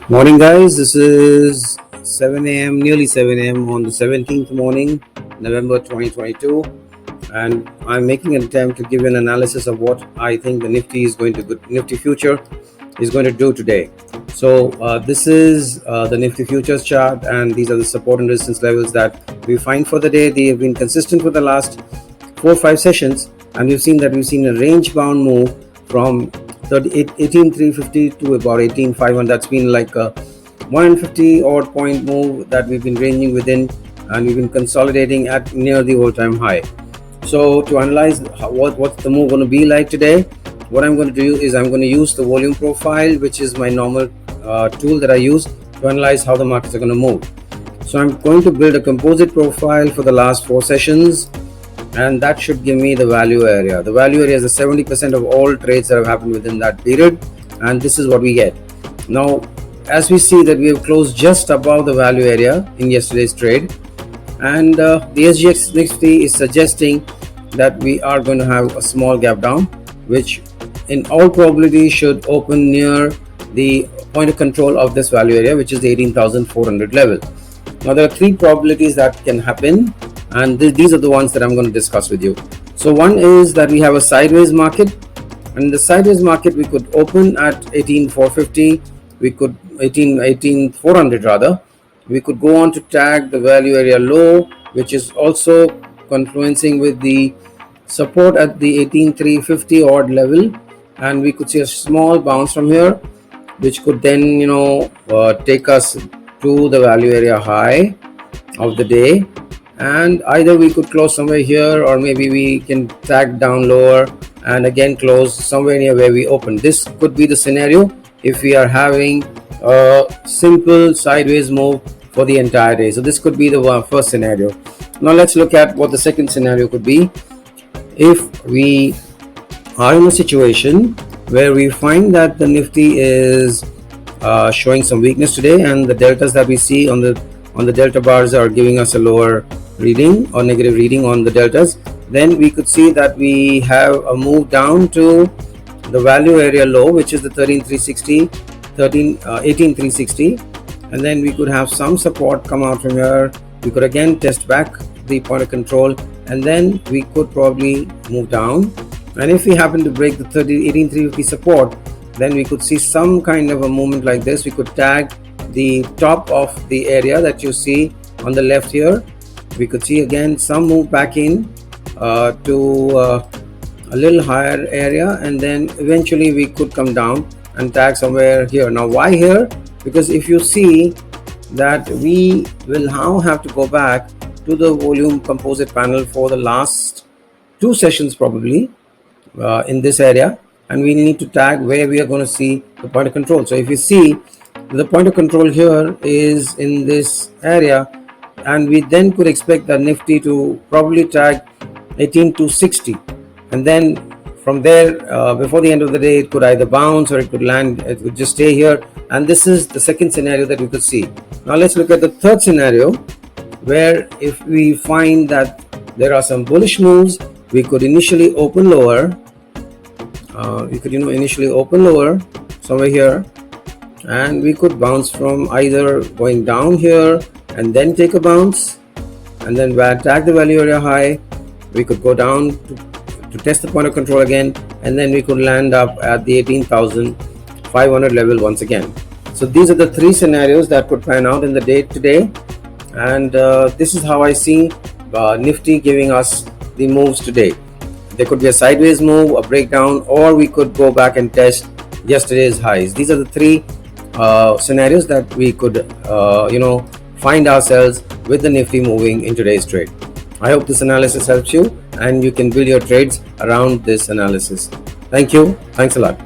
Morning, guys. This is 7 a.m., nearly 7 a.m. on the 17th morning, November 2022, and I'm making an attempt to give you an analysis of what I think the Nifty future is going to do today. So this is the Nifty futures chart, and these are the support and resistance levels that we find for the day. They have been consistent for the last 4 or 5 sessions, and we've seen a range bound move from 18,350 to about 18,500. That's been like a 150 odd point move that we've been ranging within, and we've been consolidating at near the all-time high. So to analyze what's the move going to be like today, what I'm going to do is I'm going to use the volume profile, which is my normal tool that I use to analyze how the markets are going to move. So I'm going to build a composite profile for the last 4 sessions, and that should give me the value area. The value area is the 70% of all trades that have happened within that period, and this is what we get. Now, as we see that we have closed just above the value area in yesterday's trade, and the SGX Nifty is suggesting that we are going to have a small gap down, which in all probability should open near the point of control of this value area, which is the 18,400 level. Now, there are 3 probabilities that can happen, and these are the ones that I'm going to discuss with you. So one is that we have a sideways market, and in the sideways market we could open at 18,450, we could 18,400 rather. We could go on to tag the value area low, which is also confluencing with the support at the 18,350 odd level, and we could see a small bounce from here, which could then take us to the value area high of the day. And either we could close somewhere here, or maybe we can tag down lower and again close somewhere near where we opened. This could be the scenario if we are having a simple sideways move for the entire day. So this could be the first scenario. Now let's look at what the second scenario could be. If we are in a situation where we find that the Nifty is showing some weakness today, and the deltas that we see on the delta bars are giving us a lower reading or negative reading on the deltas, then we could see that we have a move down to the value area low, which is the 18,360, and then we could have some support come out from here. We could again test back the point of control, and then we could probably move down. And if we happen to break the 18,350 support, then we could see some kind of a movement like this. We could tag the top of the area that you see on the left here. We could see again some move back in to a little higher area, and then eventually we could come down and tag somewhere here. Now why here? Because if you see that we will now have to go back to the volume composite panel for the last 2 sessions probably in this area, and we need to tag where we are going to see the point of control. So if you see, the point of control here is in this area, and we then could expect the Nifty to probably tag 18,260, and then from there before the end of the day it could either bounce or it could land, it would just stay here. And this is the second scenario that we could see. Now let's look at the third scenario, where if we find that there are some bullish moves, we could initially open lower. Initially open lower somewhere here, and we could bounce from either going down here and then take a bounce, and then tag the value area high. We could go down to test the point of control again, and then we could land up at the 18,500 level once again. So these are the 3 scenarios that could pan out in the day today, and this is how I see Nifty giving us the moves today. There could be a sideways move, a breakdown, or we could go back and test yesterday's highs. These are the 3 scenarios that we could find ourselves with the Nifty moving in today's trade. I hope this analysis helps you, and you can build your trades around this analysis. Thank you. Thanks a lot.